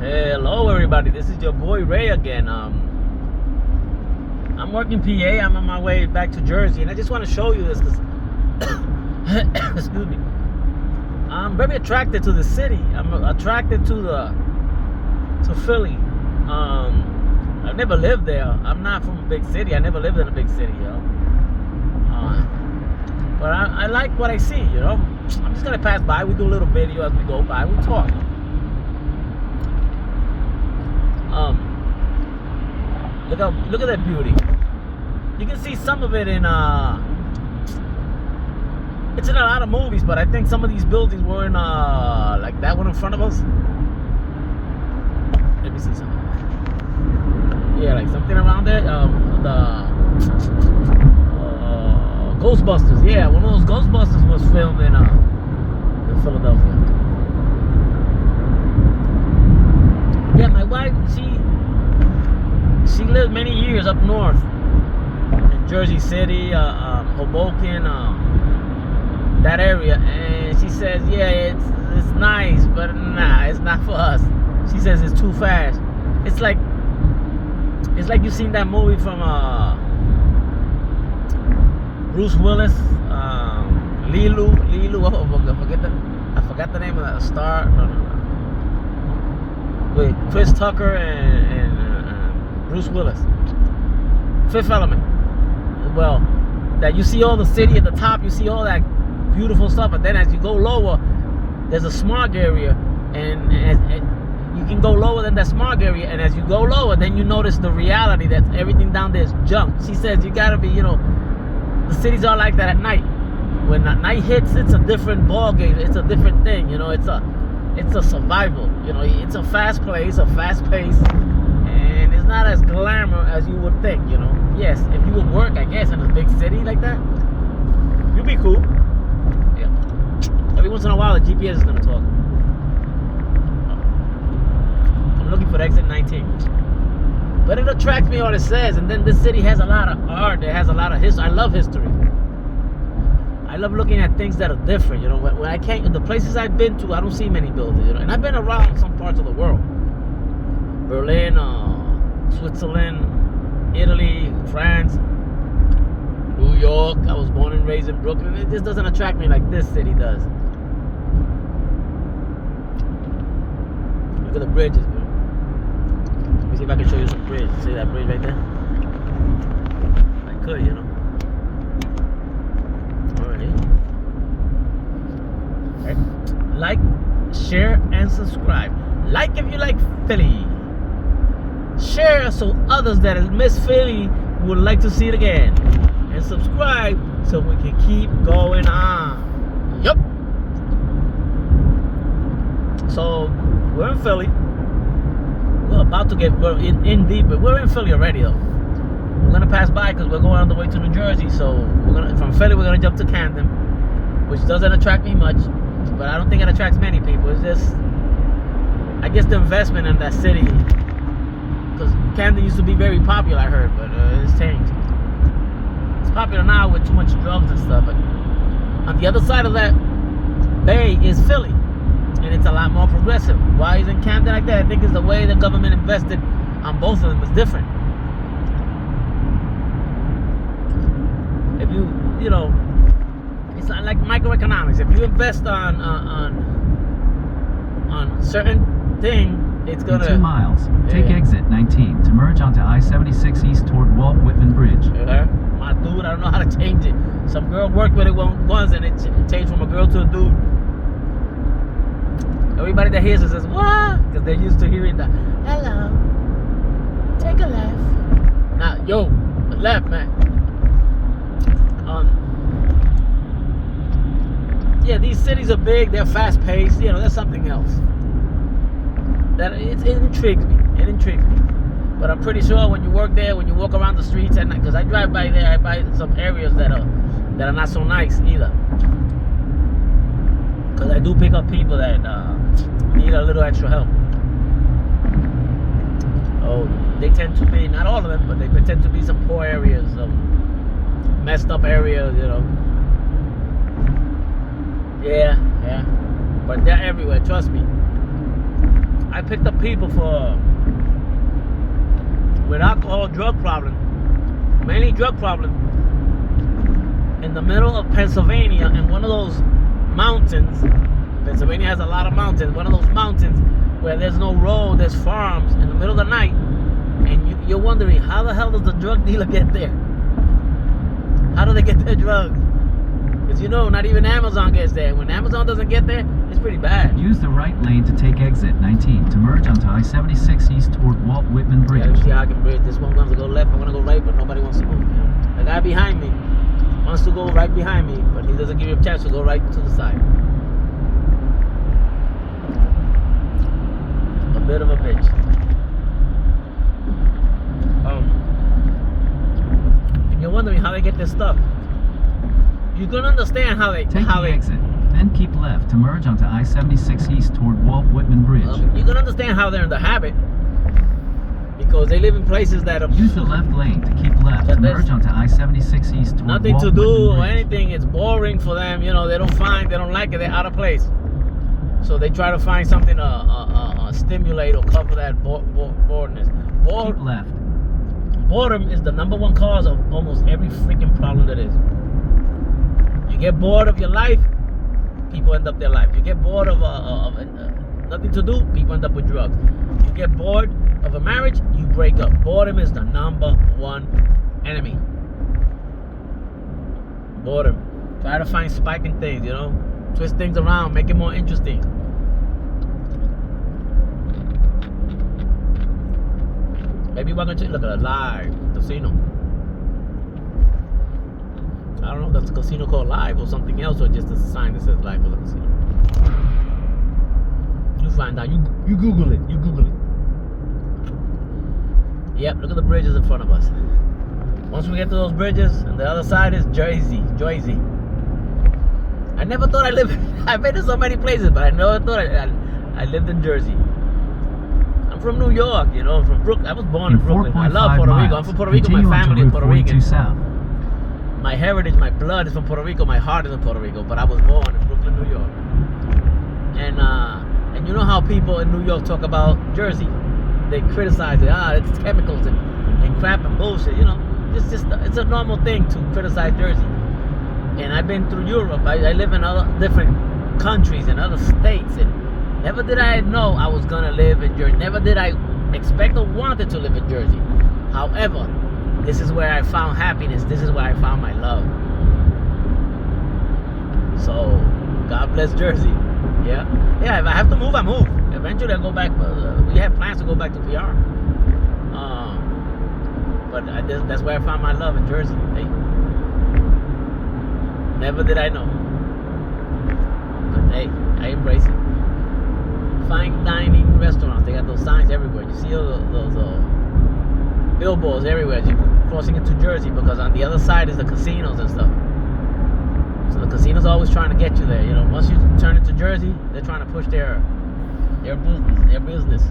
Hello everybody, this is your boy Ray again. I'm working PA. I'm on my way back to Jersey, and I just want to show you this because excuse me, I'm very attracted to the city. I'm attracted to Philly. I've never lived there. I'm not from a big city. I never lived in a big city, but I like what I see, I'm just gonna pass by. We do a little video as we go by. We talk. Look at that beauty. You can see some of it in it's in a lot of movies, but I think some of these buildings were in like that one in front of us. Let me see something. Yeah, like something around there. The Ghostbusters. Yeah, one of those Ghostbusters was filmed in Philadelphia. Yeah, my wife, she lived many years up north in Jersey City, Hoboken, that area, and she says, yeah, it's nice, but nah, it's not for us. She says it's too fast. It's like you've seen that movie from Bruce Willis, Lilu. I forgot the name of that star. No. With Chris Tucker and Bruce Willis. Fifth Element. Well, that you see all the city at the top, you see all that beautiful stuff, but then as you go lower, there's a smog area, and you can go lower than that smog area, and as you go lower, then you notice the reality that everything down there is junk. She says you gotta be, the cities are like that at night. When night hits, it's a different ball game. It's a different thing. It's a survival. It's a fast place, a fast pace, and it's not as glamour as you would think. Yes, if you would work, I guess, in a big city like that, you'd be cool. Yeah. Every once in a while, the GPS is gonna talk. I'm looking for exit 19. But it attracts me what it says, and then this city has a lot of art. It has a lot of history. I love history. I love looking at things that are different. When I can't, the places I've been to, I don't see many buildings. And I've been around some parts of the world: Berlin, Switzerland, Italy, France, New York. I was born and raised in Brooklyn. It just doesn't attract me like this city does. Look at the bridges, man. Let me see if I can show you some bridge. See that bridge right there? I could, Alright. Okay. Like, share, and subscribe. Like if you like Philly. Share so others that miss Philly would like to see it again. And subscribe so we can keep going on. Yup. So, we're in Philly. We're about to we're in deep, but we're in Philly already though. We're gonna pass by because we're going on the way to New Jersey. So from Philly we're gonna jump to Camden, which doesn't attract me much, but I don't think it attracts many people. It's just, I guess, the investment in that city. Because Camden used to be very popular, I heard, but it's changed. It's popular now with too much drugs and stuff. But on the other side of that bay is Philly. And it's a lot more progressive. Why isn't Camden like that? I think it's the way the government invested on both of them is different. If it's not like microeconomics. If you invest on certain thing, it's gonna. In 2 miles, take exit 19 to merge onto I-76 east toward Walt Whitman Bridge. My dude, I don't know how to change it. Some girl worked with it once, and it changed from a girl to a dude. Everybody that hears it says, what? Because they're used to hearing the, hello, take a left. Now, yo, the left, man. Yeah, these cities are big, they're fast paced, that's something else. That it intrigues me, But I'm pretty sure when you work there, when you walk around the streets at night, because I drive by there, I buy some areas that are not so nice either. Because I do pick up people that need a little extra help. Oh, they tend to be, not all of them, but they tend to be some poor areas, messed up areas, Yeah. But they're everywhere, trust me. I picked up people with alcohol, drug problem, mainly drug problem, in the middle of Pennsylvania, in one of those mountains. Pennsylvania has a lot of mountains. One of those mountains where there's no road, there's farms in the middle of the night, and you're wondering, how the hell does the drug dealer get there? How do they get their drugs? Because not even Amazon gets there. When Amazon doesn't get there, it's pretty bad. Use the right lane to take exit 19 to merge onto I-76 east toward Walt Whitman Bridge. Yeah, let me see how I can bridge. This one wants to go left, I want to go right, but nobody wants to move. The guy behind me wants to go right behind me, but he doesn't give you a chance to go right to the side. A bit of a bitch. And you're wondering how they get this stuff. You're gonna understand how they take the exit, then keep left to merge onto I-76 east toward Walt Whitman Bridge. You're gonna understand how they're in the habit, because they live in places that are... Use the left lane to keep left to merge onto I-76 east toward nothing Walt to do Whitman or Bridge. anything. It's boring for them. They don't like it. They're out of place. So they try to find something to stimulate or cover that boredness. Keep left. Boredom is the #1 cause of almost every freaking problem that is. You get bored of your life, people end up their life. You get bored of nothing to do, people end up with drugs. You get bored of a marriage, you break up. Boredom is the #1 enemy. Boredom. Try to find spiking things, twist things around, make it more interesting. Maybe we're going to look at a live casino. I don't know if that's a casino called Live or something else, or just a sign that says Live for the casino. You find out. You Google it. Yep, look at the bridges in front of us. Once we get to those bridges, and the other side is Jersey. I never thought I lived. I've been to so many places, but I never thought I lived in Jersey. I'm from New York, I'm from Brooklyn. I was born in Brooklyn. I love Puerto Rico. I'm from Puerto Rico. My family is Puerto Rican. South. My heritage, my blood is from Puerto Rico. My heart is in Puerto Rico. But I was born in Brooklyn, New York. And you know how people in New York talk about Jersey? They criticize it. It's chemicals and crap and bullshit. It's a normal thing to criticize Jersey. And I've been through Europe. I live in other different countries and other states, and never did I know I was gonna live in Jersey. Never did I expect or wanted to live in Jersey. However, this is where I found happiness. This is where I found my love. So, God bless Jersey. Yeah. If I have to move, I move. Eventually, I'll go back. We have plans to go back to PR. But that's where I found my love, in Jersey. Hey. Never did I know. But hey, I embrace it. Fine dining restaurants. They got those signs everywhere. You see those billboards everywhere as you're crossing into Jersey, because on the other side is the casinos and stuff. So the casinos are always trying to get you there. Once you turn into Jersey, they're trying to push their business.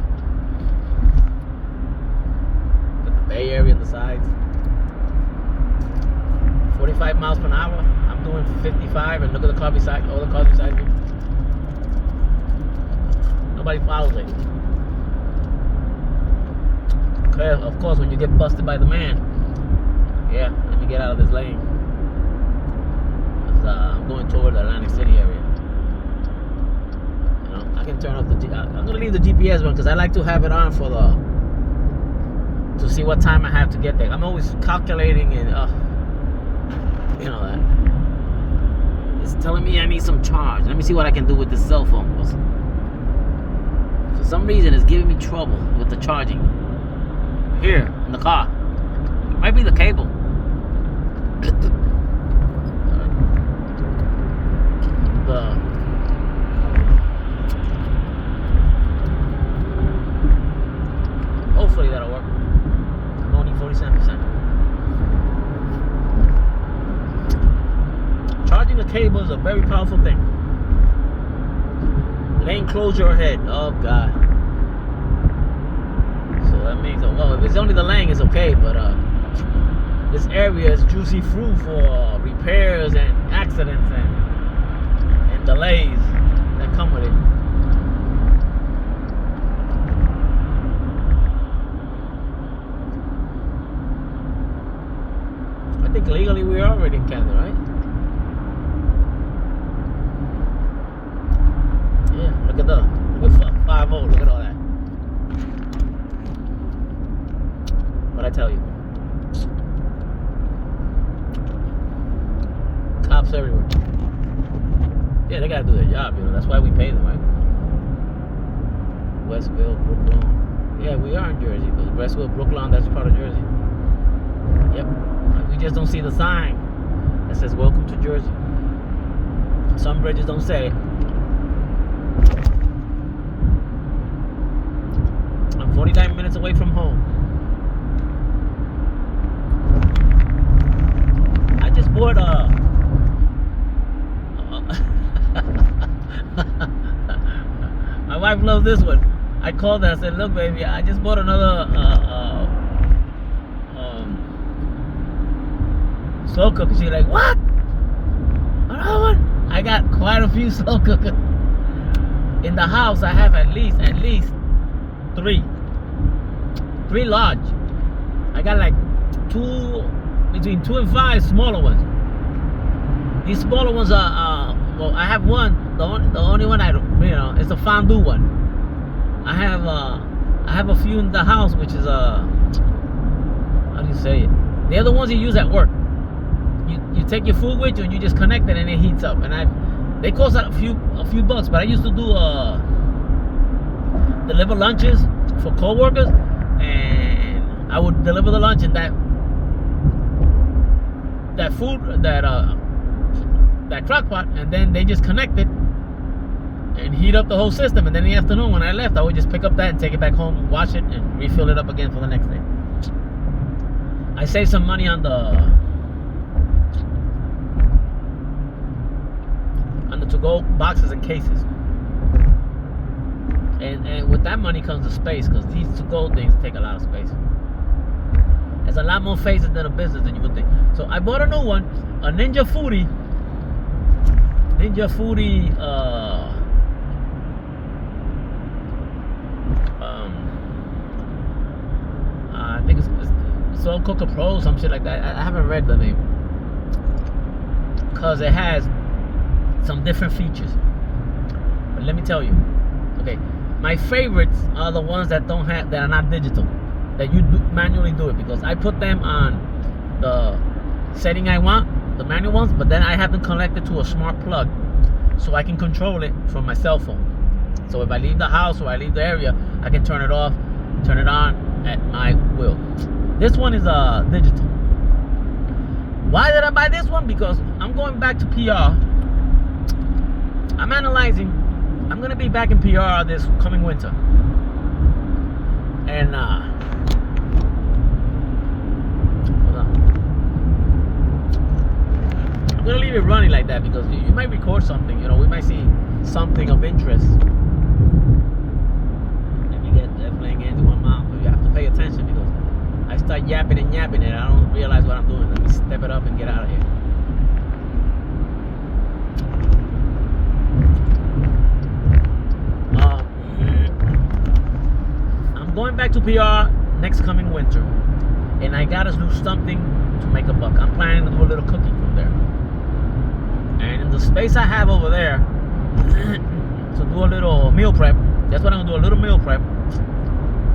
With the Bay Area on the sides. 45 miles per hour. I'm doing 55, and look at the car beside. All the cars beside me. Nobody follows it. Okay, of course, when you get busted by the man, yeah, let me get out of this lane. I'm going toward the Atlantic City area. I can turn off the. I'm gonna leave the GPS one because I like to have it on to see what time I have to get there. I'm always calculating and that. It's telling me I need some charge. Let me see what I can do with this cell phone. For some reason, it's giving me trouble with the charging. Here in the car, it might be the cable. Hopefully that'll work. I'm only 47%. Charging a cable is a very powerful thing. Lane closure ahead. Oh God. So that means, if it's only the lane, it's okay. But this area is juicy fruit for repairs and accidents and delays that come with it. legally we are already in Canada, right? Yeah, look at 5-0, look at all that. What I tell you? Cops everywhere. Yeah, they gotta do their job, that's why we pay them, right? Westville, Brooklyn. Yeah, we are in Jersey, but Westville, Brooklyn, that's part of Jersey. Yep. We just don't see the sign that says welcome to Jersey. Some bridges don't say it. I'm 49 minutes away from home. I just bought my wife loves this one. I called her and said, look baby, I just bought another slow cooker. She's like, what? Another one? I got quite a few slow cookers. In the house I have at least 3 large. I got like between 2 and 5 smaller ones. These smaller ones are well, I have one. The only one it's a fondue one. I have a few in the house, which is how do you say it? The other ones you use at work. You take your food with you and you just connect it and it heats up. And they cost a few bucks, but I used to do deliver lunches for co-workers, and I would deliver the lunch in that food that crock pot, and then they just connect it and heat up the whole system. And then in the afternoon when I left, I would just pick up that and take it back home, wash it, and refill it up again for the next day. I saved some money on the to-go boxes and cases, and with that money comes the space, because these to-go things take a lot of space. There's a lot more faces than a business than you would think. So I bought a new one, a Ninja Foodie. I think it's Slow Cooker Pro, some shit like that. I haven't read the name, because it has some different features. But let me tell you, okay, my favorites are the ones that are not digital, that you manually do it, because I put them on the setting I want, the manual ones, but then I have them connected to a smart plug, so I can control it from my cell phone. So if I leave the house or I leave the area, I can turn it off, turn it on at my will. This one is digital. Why did I buy this one? Because I'm going back to PR. I'm analyzing. I'm gonna be back in PR this coming winter, and hold on. I'm gonna leave it running like that, because you might record something. We might see something of interest. Let me get that playing into one mouth. But you have to pay attention, because I start yapping and I don't realize what I'm doing. Let me step it up and get out of here. Going back to PR next coming winter, and I gotta do something to make a buck. I'm planning to do a little cooking from there, and in the space I have over there to do a little meal prep. That's what I'm gonna do, a little meal prep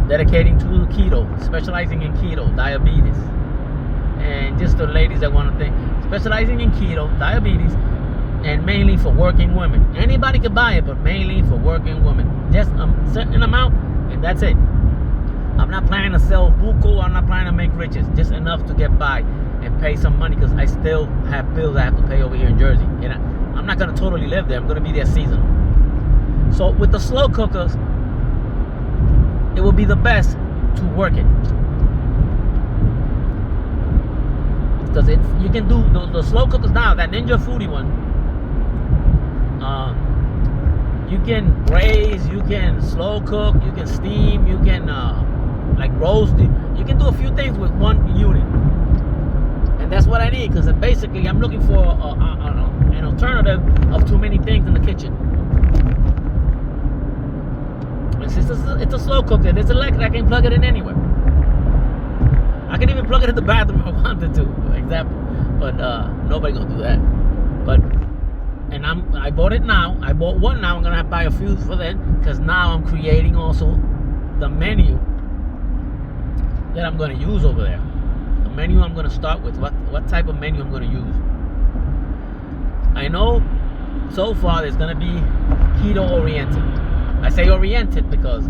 dedicating to keto, specializing in keto, diabetes, and just the ladies that want to think, specializing in keto, diabetes, and mainly for working women. Anybody can buy it, but mainly for working women. Just a certain amount, and that's it. I'm not planning to sell buku. I'm not planning to make riches. Just enough to get by and pay some money, because I still have bills I have to pay over here in Jersey. And I'm not going to totally live there. I'm going to be there seasonal. So with the slow cookers, it will be the best to work it. Because you can do the slow cookers now, that Ninja Foodie one. You can braise, you can slow cook, you can steam, you can like roast it. You can do a few things with one unit, and that's what I need, because basically I'm looking for an alternative of too many things in the kitchen. And since it's a slow cooker, it's electric, I can plug it in anywhere. I can even plug it in the bathroom if I wanted to, for example. But nobody gonna do that. But I bought it now. I bought one now. I'm gonna have to buy a few for then, because now I'm creating also the menu that I'm gonna use over there. The menu I'm gonna start with. What type of menu I'm gonna use. I know so far there's gonna be keto oriented. I say oriented because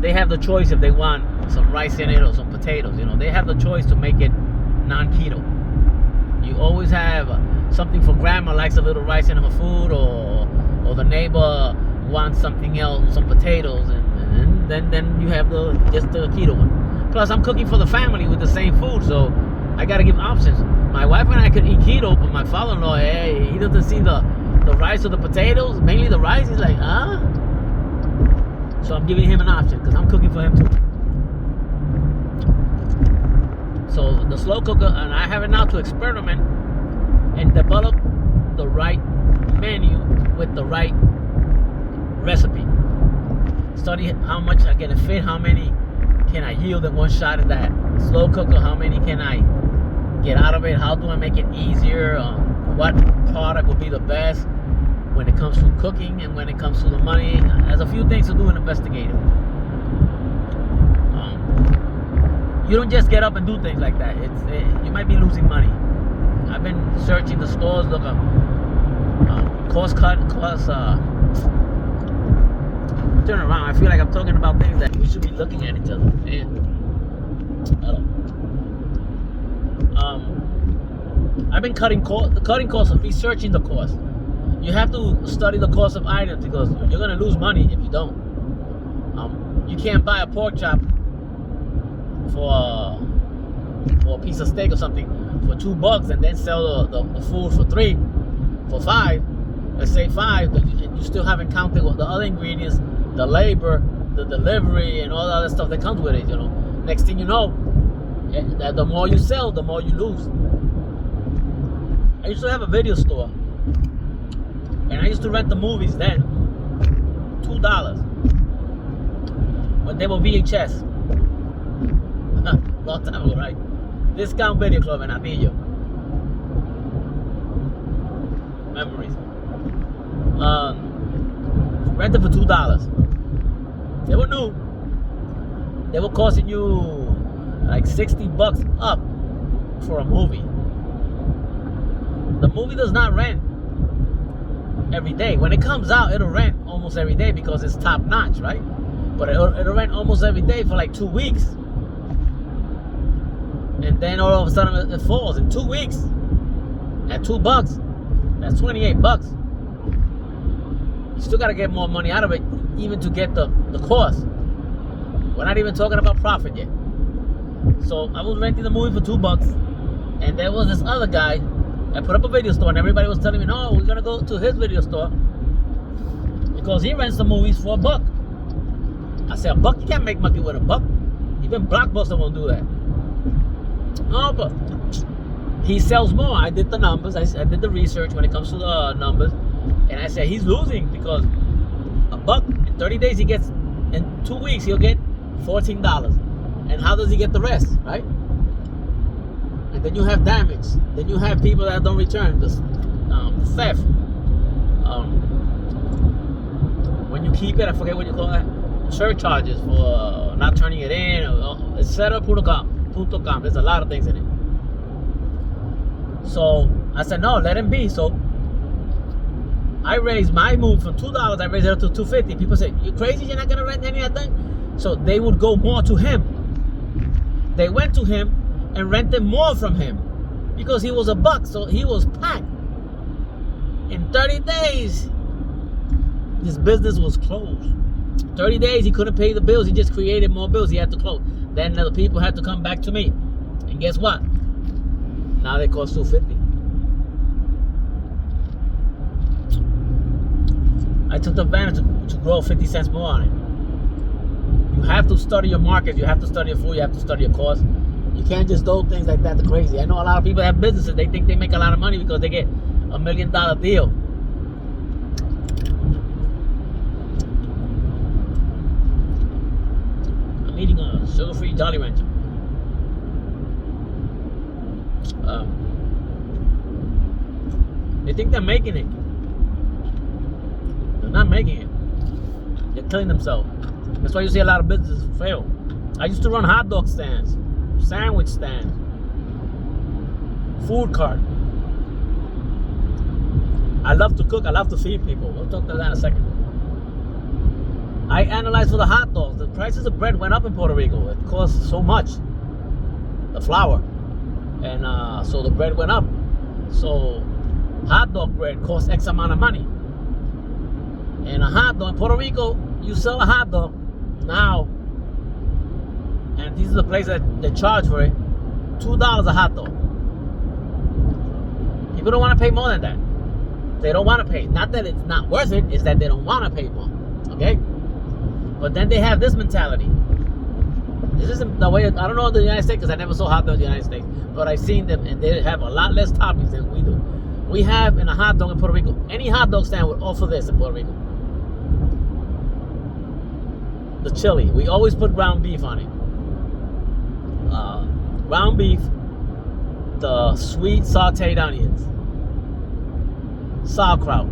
they have the choice if they want some rice in it or some potatoes. You know, they have the choice to make it non-keto. You always have something for grandma likes a little rice in her food, or the neighbor wants something else, some potatoes, and then you have just the keto one. Plus, I'm cooking for the family with the same food, so I gotta give options. My wife and I could eat keto, but my father-in-law, hey, he doesn't see the rice or the potatoes, mainly the rice. He's like, huh? So I'm giving him an option because I'm cooking for him too. So the slow cooker, and I have it now to experiment and develop the right menu with the right recipe. Study how much I can fit, how many can I yield in one shot in that slow cooker, how many can I get out of it, how do I make it easier, what product will be the best when it comes to cooking and when it comes to the money. There's a few things to do and investigate it. You don't just get up and do things like that. You might be losing money. I've been searching the stores, look up turn around. I feel like I'm talking about things that we should be looking at each other. Hello. I've been cutting costs, researching the cost. You have to study the cost of items because you're gonna lose money if you don't. You can't buy a pork chop for a piece of steak or something for $2 and then sell the food for $5. Let's say $5, and you still haven't counted the other ingredients, the labor, the delivery, and all the other stuff that comes with it. You know, next thing you know, that the more you sell, the more you lose. I used to have a video store, and I used to rent the movies then, $2 when they were VHS. Long time ago, right? Discount Video Club in Atillo. Memories. Rented for $2. They were new. They were costing you like $60 up for a movie. The movie does not rent every day. When it comes out, it'll rent almost every day because it's top notch, right? But it'll rent almost every day for like 2 weeks. And then all of a sudden it falls in 2 weeks at $2. That's $28. You still gotta get more money out of it, even to get the cost. We're not even talking about profit yet. So I was renting the movie for $2, and there was this other guy. I put up a video store, and everybody was telling me, "No, we're gonna go to his video store because he rents the movies for $1." I said, $1? You can't make money with $1. Even Blockbuster won't do that. No, but he sells more. I did the numbers. I did the research when it comes to the numbers, and I said he's losing because $1 in 30 days he gets. In 2 weeks he'll get $14. And how does he get the rest, right? And then you have damage. Then you have people that don't return. The theft. When you keep it, I forget what you call that. Surcharges for not turning it in, etc. .com. There's a lot of things in it. So I said no, let him be. So I raised my move from $2. I raised it up to $2.50. People say, "You crazy? You're not gonna rent any of that thing?" So they would go more to him. They went to him and rented more from him because he was $1, so he was packed. In 30 days, his business was closed. 30 days, he couldn't pay the bills. He just created more bills. He had to close. Then the people had to come back to me. And guess what? Now they cost $2.50. I took the advantage to grow 50 cents more on it. You have to study your market. You have to study your food. You have to study your cost. You can't just do things like that to crazy. I know a lot of people have businesses. They think they make a lot of money because they get $1 million deal. I'm eating a sugar-free Jolly Rancher. They think they're making it. They're not making it. They're killing themselves. That's why you see a lot of businesses fail. I used to run hot dog stands, sandwich stands, food cart. I love to cook. I love to feed people. We'll talk about that in a second. I analyzed for the hot dogs. The prices of bread went up in Puerto Rico. It costs so much. The flour. And so the bread went up. So hot dog bread costs X amount of money. And a hot dog in Puerto Rico, you sell a hot dog now, and this is the place that they charge for it, $2 a hot dog. People don't want to pay more than that. They don't want to pay. Not that it's not worth it, it's that they don't want to pay more. Okay? But then they have this mentality. This isn't the way, I don't know in the United States because I never saw hot dogs in the United States, but I've seen them and they have a lot less toppings than we do. We have in a hot dog in Puerto Rico, any hot dog stand would offer this in Puerto Rico. The chili. We always put ground beef on it. Ground beef, the sweet sauteed onions, sauerkraut.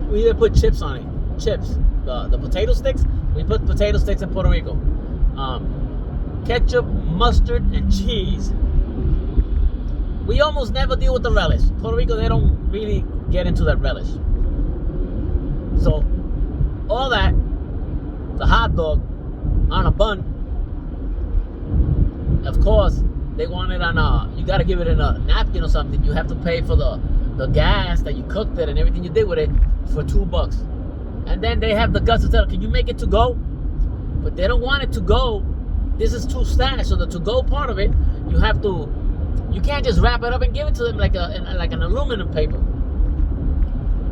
We even put chips on it. Chips. The potato sticks. We put potato sticks in Puerto Rico. Ketchup, mustard, and cheese. We almost never deal with the relish. Puerto Rico, they don't really get into that relish. So, all that, the hot dog on a bun, of course, they want it on you got to give it in a napkin or something. You have to pay for the gas that you cooked it and everything you did with it for $2. And then they have the guts to tell, can you make it to go? But they don't want it to go. This is too stashed. So the to go part of it, you can't just wrap it up and give it to them like an aluminum paper.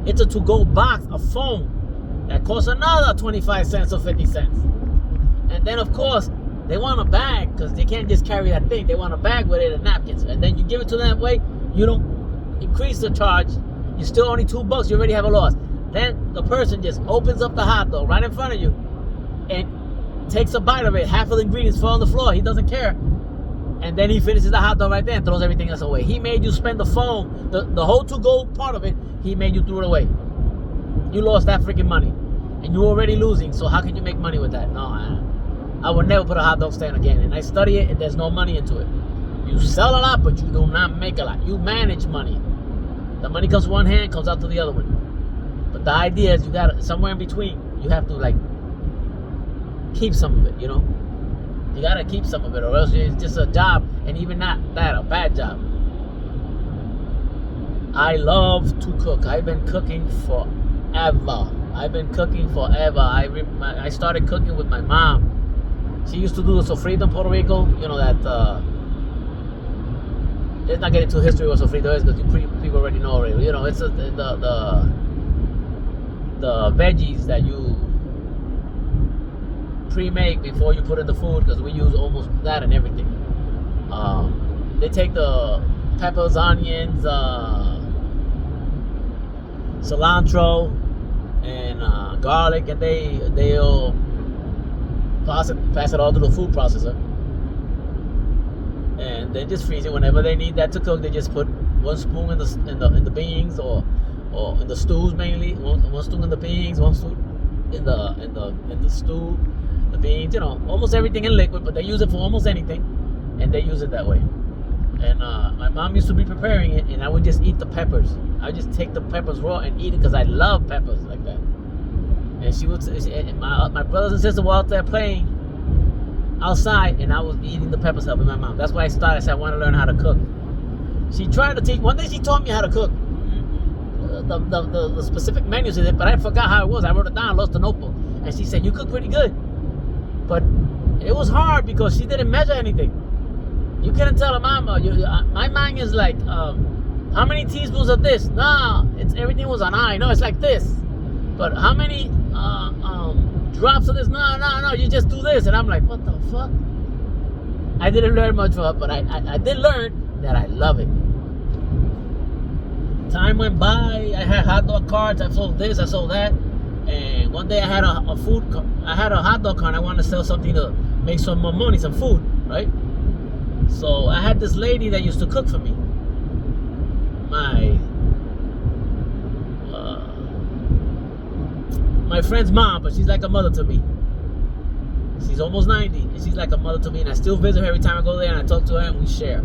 It's a to-go box of foam that costs another 25 cents or 50 cents. And then, of course, they want a bag because they can't just carry that thing. They want a bag with it and napkins. And then you give it to them that way, you don't increase the charge. You're still only $2. You already have a loss. Then the person just opens up the hot dog right in front of you and takes a bite of it. Half of the ingredients fall on the floor. He doesn't care. And then he finishes the hot dog right there and throws everything else away. He made you spend the foam, the whole to-go part of it, he made you throw it away. You lost that freaking money. And you're already losing, so how can you make money with that? No, I would never put a hot dog stand again. And I study it, and there's no money into it. You sell a lot, but you do not make a lot. You manage money. The money comes one hand, comes out to the other one. But the idea is you got somewhere in between. You have to, like, keep some of it, you know? You gotta keep some of it, or else it's just a job, and even not that, a bad job. I love to cook. I've been cooking forever. I started cooking with my mom. She used to do the sofrito in Puerto Rico. You know that. Let's not get into history what sofrito is because people already know already. You know, it's the veggies that you pre-make before you put in the food, because we use almost that and everything. They take the peppers, onions, cilantro, and garlic, and they'll pass it all through the food processor, and then just freeze it. Whenever they need that to cook, they just put 1 spoon in the beans or in the stews mainly. One spoon in the beans, 1 spoon in the stew. The beans, you know, almost everything in liquid, but they use it for almost anything, and they use it that way. And my mom used to be preparing it, and I would just eat the peppers. I just take the peppers raw and eat it because I love peppers like that. And my brothers and sisters were out there playing outside, and I was eating the peppers helping my mom. That's why I said I want to learn how to cook. She tried to teach. One day she taught me how to cook. The specific menus in it, but I forgot how it was. I wrote it down, lost the notebook, and she said, "You cook pretty good." But it was hard because she didn't measure anything. You couldn't tell her, Mama. My mind is like, how many teaspoons of this? Nah, everything was on I. No, it's like this. But how many drops of this? No, you just do this. And I'm like, what the fuck? I didn't learn much from her, but I did learn that I love it. Time went by. I had hot dog carts. I sold this, I sold that. And And one day I had I had a hot dog cart. I wanted to sell something to make some more money, some food, right? So I had this lady that used to cook for me. My friend's mom, but she's like a mother to me. She's almost 90, and she's like a mother to me, and I still visit her every time I go there, and I talk to her, and we share.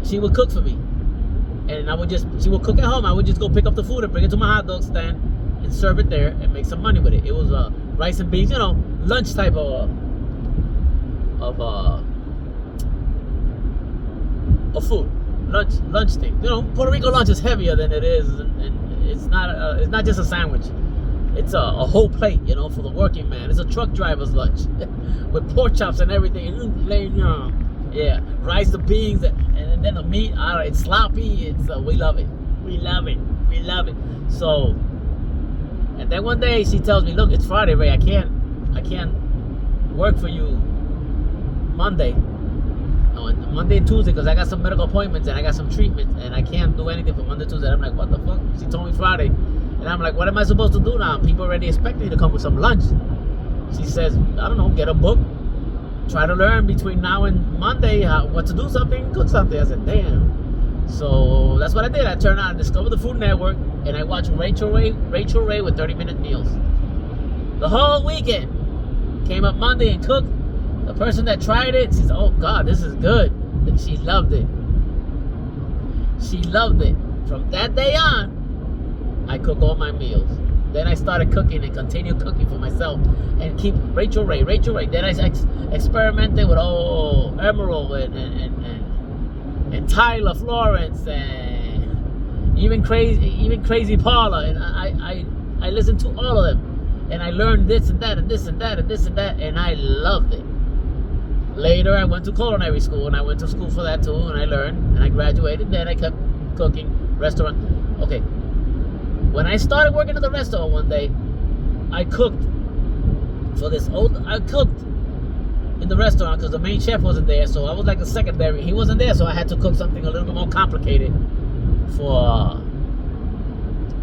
She would cook for me, and she would cook at home. I would just go pick up the food and bring it to my hot dog stand and serve it there and make some money with it. It was rice and beans, lunch type of food, lunch thing. Puerto Rico lunch is heavier than it is, and it's not just a sandwich. It's a whole plate, for the working man. It's a truck driver's lunch with pork chops and everything. Yeah, rice, the beans, and then the meat. It's sloppy. We love it. We love it. We love it. So, and then one day she tells me, "Look, it's Friday, Ray. I can't work for you Monday and Tuesday because I got some medical appointments and I got some treatment and I can't do anything for Monday, Tuesday." I'm like, "What the fuck?" She told me Friday. And I'm like, what am I supposed to do now? People already expect me to come with some lunch. She says, I don't know, get a book. Try to learn between now and Monday what to do something, cook something. I said, damn. So that's what I did. I turned on, discovered the Food Network, and I watched Rachel Ray with 30-minute meals. The whole weekend. Came up Monday and cooked. The person that tried it, she said, oh God, this is good. And she loved it. She loved it. From that day on, I cook all my meals. Then I started cooking and continued cooking for myself and keep Rachel Ray. Then I experimented with Emerald and Tyler Florence and even Crazy Paula, and I listened to all of them and I learned this and that and this and that and this and that, and I loved it. Later I went to culinary school and I went to school for that too, and I learned and I graduated. Then I kept cooking restaurant. Okay. When I started working at the restaurant one day, I cooked in the restaurant because the main chef wasn't there, so I was like a secondary. He wasn't there, so I had to cook something a little bit more complicated for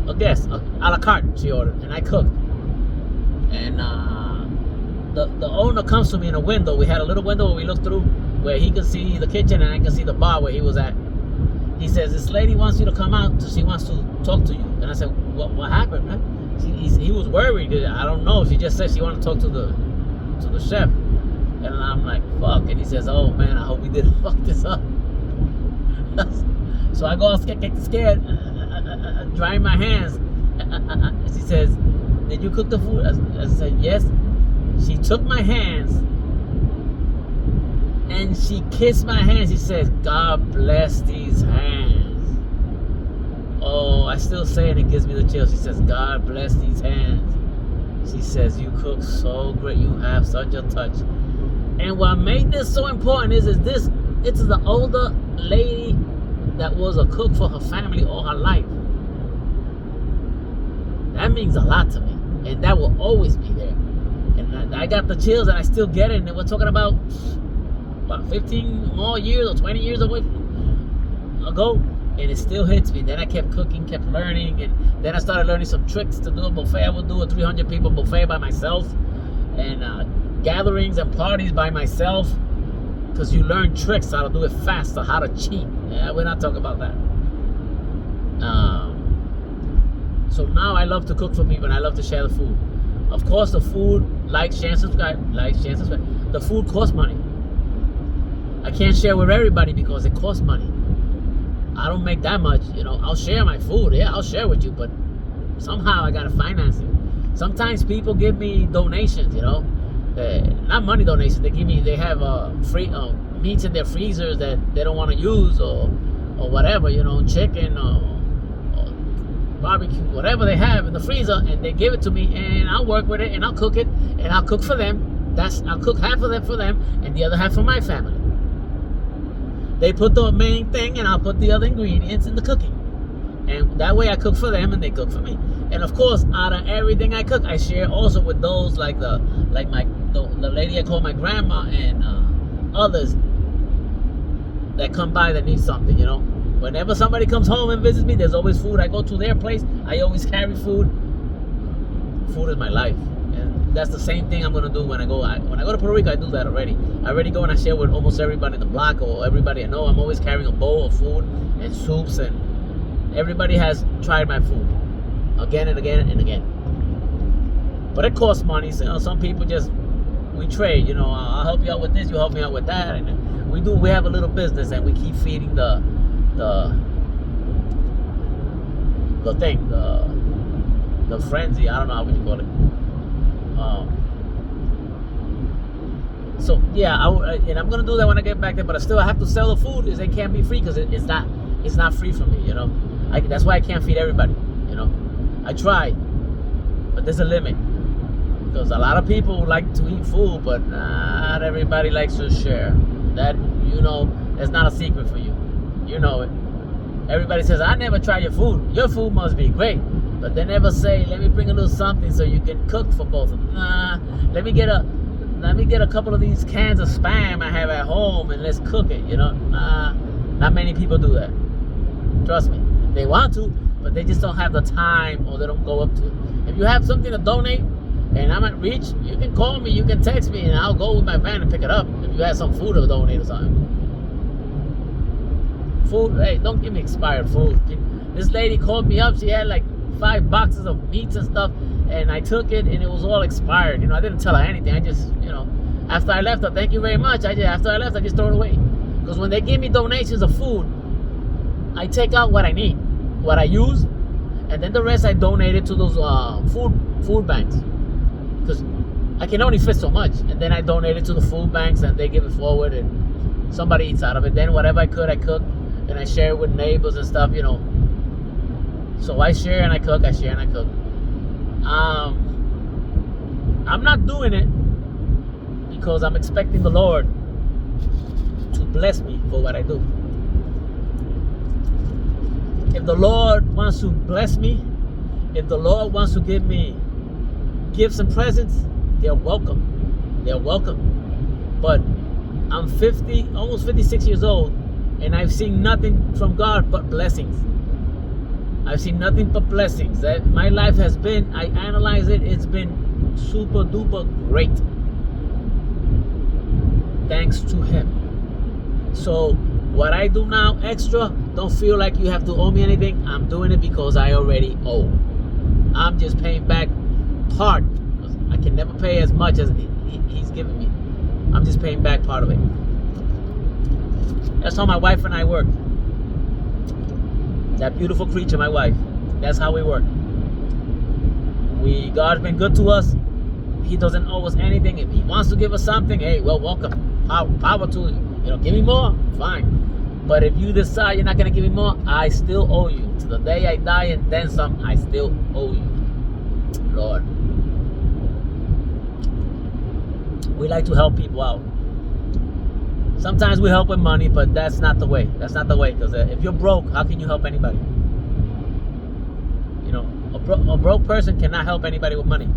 a guest, a la carte she ordered, and I cooked. And the owner comes to me in a window. We had a little window where we looked through where he could see the kitchen and I could see the bar where he was at. He says, this lady wants you to come out, she wants to talk to you. And I said, what happened, man? He was worried. I don't know. She just said she wanted to talk to the chef. And I'm like, fuck. And he says, oh man, I hope we didn't fuck this up. So I go all scared, drying my hands. She says, did you cook the food? I said, yes. She took my hands and she kissed my hands. She says, God bless these hands. Oh, I still say it, it gives me the chills. She says, God bless these hands. She says, you cook so great. You have such a touch. And what made this so important is it's the older lady that was a cook for her family all her life. That means a lot to me. And that will always be there. And I got the chills and I still get it. And we're talking about 15 more years or 20 years ago, and it still hits me. Then I kept cooking, kept learning, and then I started learning some tricks to do a buffet. I would do a 300 people buffet by myself, and gatherings and parties by myself, because you learn tricks how to do it faster, how to cheat. Yeah, we're not talking about that. So now I love to cook for people and I love to share the food. Of course, the food, like, share, subscribe, the food costs money. I can't share with everybody because it costs money. I don't make that much, I'll share my food. Yeah, I'll share with you, but somehow I gotta finance it. Sometimes people give me donations, not money donations. They have free meats in their freezers that they don't want to use or whatever, chicken or barbecue, whatever they have in the freezer, and they give it to me, and I'll work with it and I'll cook it and I'll cook for them. I'll cook half of them for them and the other half for my family. They put the main thing and I'll put the other ingredients in the cooking. And that way I cook for them and they cook for me. And of course, out of everything I cook, I share also with those like the lady I call my grandma and others that come by that need something, Whenever somebody comes home and visits me, there's always food. I go to their place, I always carry food. food is my life. And that's the same thing I'm gonna do when I go to Puerto Rico. I do that already. I already go and I share with almost everybody in the block or everybody I know. I'm always carrying a bowl of food and soups, and everybody has tried my food again and again and again. But it costs money. So, some people we trade. I'll help you out with this, you help me out with that, and we have a little business, and we keep feeding the frenzy. I don't know how you call it. So yeah, and I'm gonna do that when I get back there. But I have to sell the food. It can't be free because it's not free for me. That's why I can't feed everybody. I try, but there's a limit. Because a lot of people like to eat food, but not everybody likes to share. That, that's not a secret for you. You know it. Everybody says, I never try your food. Your food must be great. But they never say, let me bring a little something so you can cook for both of them. Nah, let me get a couple of these cans of Spam I have at home and let's cook it. Not many people do that. Trust me. They want to, but they just don't have the time, or they don't go up to it. If you have something to donate, and I'm at reach, you can call me, you can text me, and I'll go with my van and pick it up. If you have some food to donate or something. Food, hey, don't give me expired food. This lady called me up, she had like 5 boxes of meats and stuff, and I took it, and it was all expired. I didn't tell her anything. I just, after I left her, thank you very much. After I left, I just throw it away. Because when they give me donations of food, I take out what I need, what I use, and then the rest I donate it to those food banks. Because I can only fit so much, and then I donate it to the food banks, and they give it forward, and somebody eats out of it. Then whatever I could, I cook, and I share it with neighbors and stuff. So I share and I cook. I share and I cook. I'm not doing it because I'm expecting the Lord to bless me for what I do. If the Lord wants to bless me, if the Lord wants to give me gifts and presents, they're welcome. They're welcome. But I'm 50, almost 56 years old, and I've seen nothing from God but blessings. I've seen nothing but blessings. That my life has been, I analyze it, it's been super duper great. Thanks to Him. So what I do now extra, don't feel like you have to owe me anything. I'm doing it because I already owe. I'm just paying back part. I can never pay as much as He's given me. I'm just paying back part of it. That's how my wife and I work. That beautiful creature, my wife. That's how we work. God's been good to us. He doesn't owe us anything. If He wants to give us something, hey, well, welcome. Power to you. Give me more, fine. But if you decide you're not gonna give me more, I still owe you. To the day I die and then some, I still owe you. Lord. We like to help people out. Sometimes we help with money, but that's not the way. That's not the way, because if you're broke, how can you help anybody? A broke person cannot help anybody with money.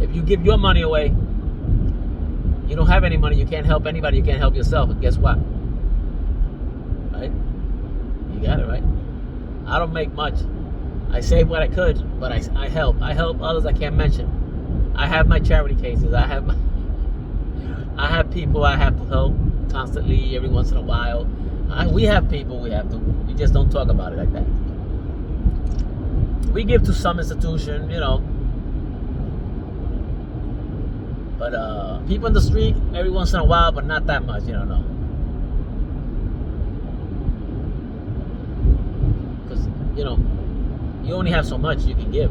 If you give your money away, you don't have any money, you can't help anybody, you can't help yourself. And guess what? Right? You got it, right? I don't make much. I save what I could, but I help. I help others I can't mention. I have my charity cases. I have people I have to help constantly, every once in a while. We have people we have to. We just don't talk about it like that. We give to some institution, But people in the street, every once in a while, but not that much, no. Because, you only have so much you can give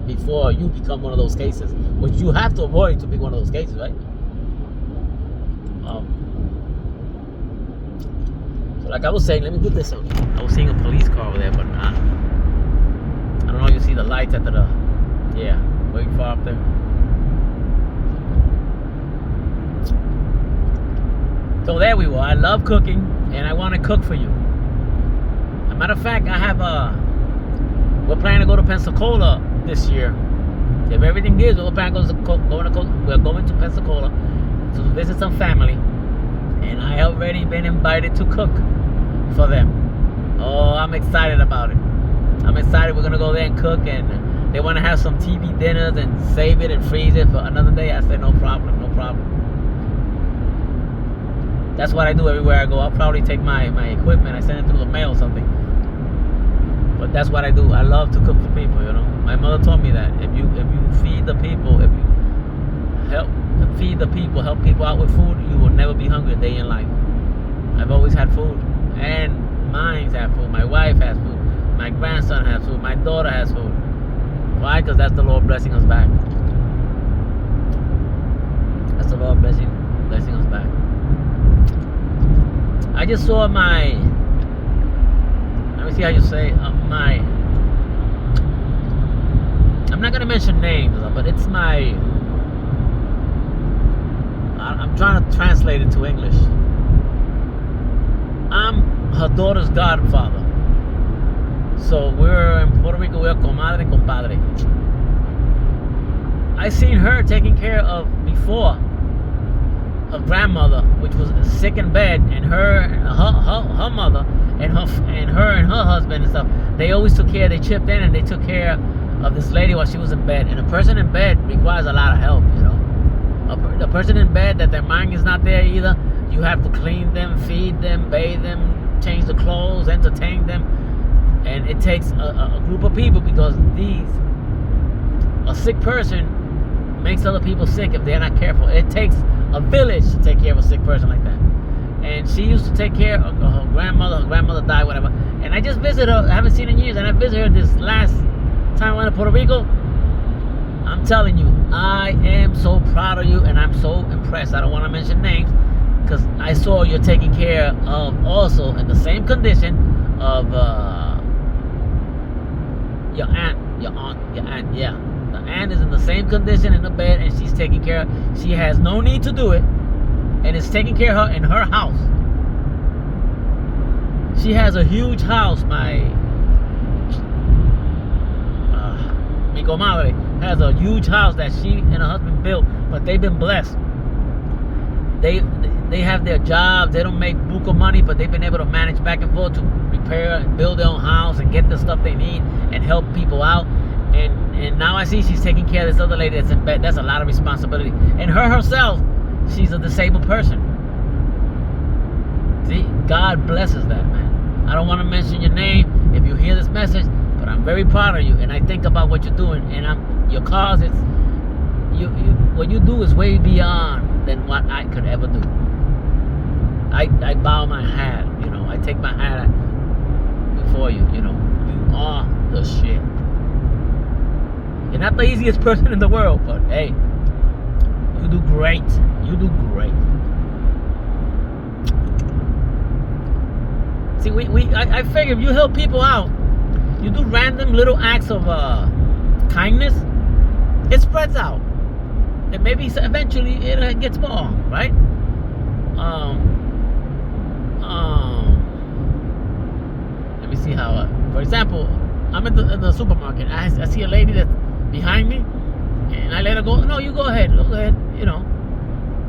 before you become one of those cases, which you have to avoid to be one of those cases, right? So like I was saying, let me put this on. I was seeing a police car over there, but I don't know if you see the lights at waiting for up there. So there we were. I love cooking, and I want to cook for you. As a matter of fact, we're planning to go to Pensacola this year. If everything gives, we're planning to we're going to Pensacola to visit some family, and I have already been invited to cook for them. Oh, I'm excited about it. I'm excited. We're gonna go there and cook, and they want to have some TV dinners and save it and freeze it for another day. I said no problem, no problem. That's what I do everywhere I go. I'll probably take my equipment, I send it through the mail or something. But that's what I do. I love to cook for people, you know. My mother told me that if you feed the people, if you feed the people, help people out with food, you will never be hungry a day in life. I've always had food, and mine have food. My wife has food. My grandson has food. My daughter has food. Why? Because that's the Lord blessing us back. That's the Lord blessing us back. I just saw my, let me see how you say, I'm not going to mention names, but it's my, I'm trying to translate it to English. I'm her daughter's godfather. So we're in Puerto Rico, we're comadre, compadre. I seen her taking care of, before, her grandmother, which was sick in bed, and her mother, and her husband and stuff. They always took care. They chipped in and they took care of this lady while she was in bed. And a person in bed requires a lot of help, you know. The person in bed that their mind is not there either. You have to clean them, feed them, bathe them, change the clothes, entertain them, and it takes a group of people, because a sick person makes other people sick if they're not careful. It takes a village to take care of a sick person like that. And she used to take care of her grandmother. Her grandmother died, whatever. And I just visited her. I haven't seen her in years. And I visited her this last time I went to Puerto Rico. I'm telling you, I am so proud of you, and I'm so impressed. I don't want to mention names, because I saw you're taking care of, also in the same condition of your aunt, yeah. The aunt is in the same condition in the bed, and she's taking care of. She has no need to do it, and is taking care of her in her house. She has a huge house. Mi comadre has a huge house that she and her husband built, but they've been blessed. They have their jobs. They don't make buku money, but they've been able to manage back and forth to repair and build their own house and get the stuff they need and help people out. And now I see she's taking care of this other lady that's in bed. That's a lot of responsibility. And her herself, she's a disabled person. See, God blesses that, man. I don't want to mention your name if you hear this message, but I'm very proud of you, and I think about what you're doing. And your cause is, what you do is way beyond than what I could ever do. I bow my hat, you know. I take my hat before you, you know. You are the shit. You're not the easiest person in the world, but hey, you do great. You do great. See, I figure if you help people out, you do random little acts of kindness, it spreads out. And maybe eventually it gets more, right? Let me see how, for example, I'm in the supermarket. I see a lady that's behind me, and I let her go. No, you go ahead, you know.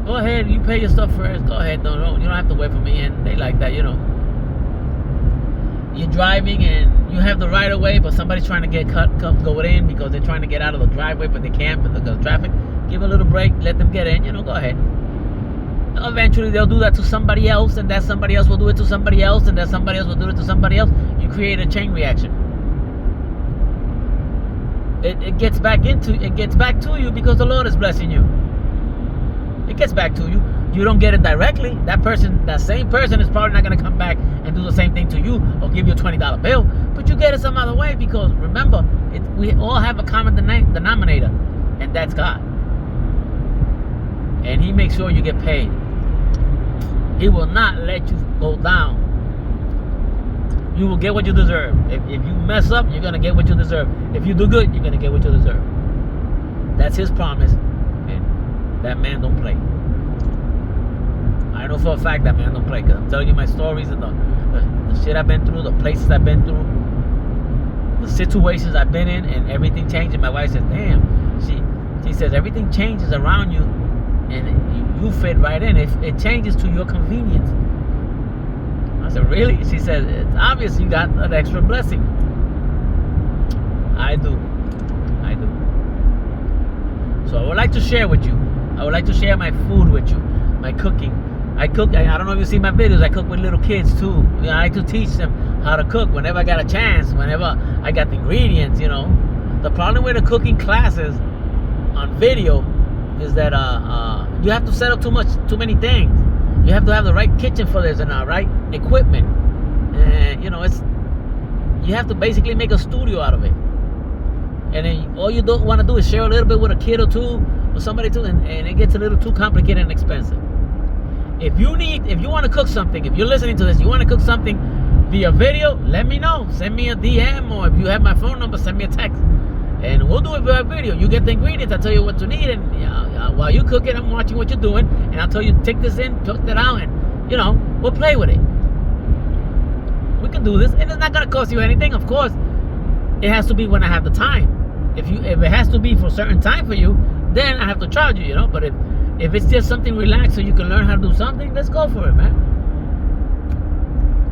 Go ahead, you pay your stuff first. Go ahead, no, you don't have to wait for me. And they like that, you know. You're driving and you have the right of way, but somebody's trying to go in because they're trying to get out of the driveway, but they can't because of traffic. Give a little break, let them get in, you know, go ahead. Eventually they'll do that to somebody else, and that somebody else will do it to somebody else, and that somebody else will do it to somebody else. You create a chain reaction. It gets back to you because the Lord is blessing you. It gets back to you. You don't get it directly. That same person is probably not going to come back and do the same thing to you or give you a $20 bill, but you get it some other way, because remember, we all have a common denominator, and that's God. And He makes sure you get paid. He will not let you go down. You will get what you deserve. If you mess up, you're going to get what you deserve. If you do good, you're going to get what you deserve. That's His promise. And that man don't play. I know for a fact that man don't play, because I'm telling you my stories and the shit I've been through, the places I've been through, the situations I've been in, and everything changes. My wife says, damn. She says, everything changes around you, and you fit right in. It changes to your convenience. I said, really? She said, it's obvious you got an extra blessing. I do. So I would like to share with you. I would like to share my food with you, my cooking. I cook. I don't know if you see my videos. I cook with little kids too. You know, I like to teach them how to cook whenever I got a chance. Whenever I got the ingredients, you know. The problem with the cooking classes on video is that you have to set up too many things. You have to have the right kitchen for this and the right equipment. And you know, you have to basically make a studio out of it. And then all you don't want to do is share a little bit with a kid or two or somebody too, and it gets a little too complicated and expensive. If you want to cook something, if you're listening to this, you want to cook something via video, let me know. Send me a DM, or if you have my phone number, send me a text. And we'll do it via video. You get the ingredients, I'll tell you what to need, and while you cook it, I'm watching what you're doing, and I'll tell you, take this in, cook that out, and, you know, we'll play with it. We can do this, and it's not going to cost you anything. Of course, it has to be when I have the time. If it has to be for a certain time for you, then I have to charge you, you know. But if it's just something relaxed so you can learn how to do something, let's go for it, man.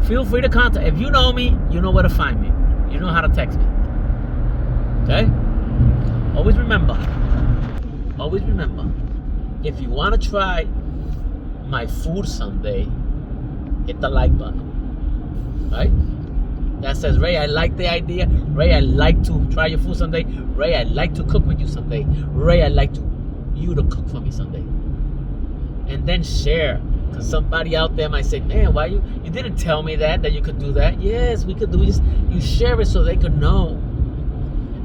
Feel free to contact. If you know me, you know where to find me. You know how to text me. Okay? Always remember, if you want to try my food someday, hit the like button. Right? That says, Ray, I like the idea. Ray, I like to try your food someday. Ray, I like to cook with you someday. Ray, I like you to cook for me someday. And then share. Because somebody out there might say, man, why you didn't tell me that you could do that. Yes, we could do this. You share it so they could know.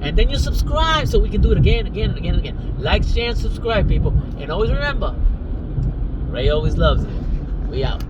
And then you subscribe so we can do it again, again, and again, and again. Like, share, and subscribe, people. And always remember, Ray always loves you. We out.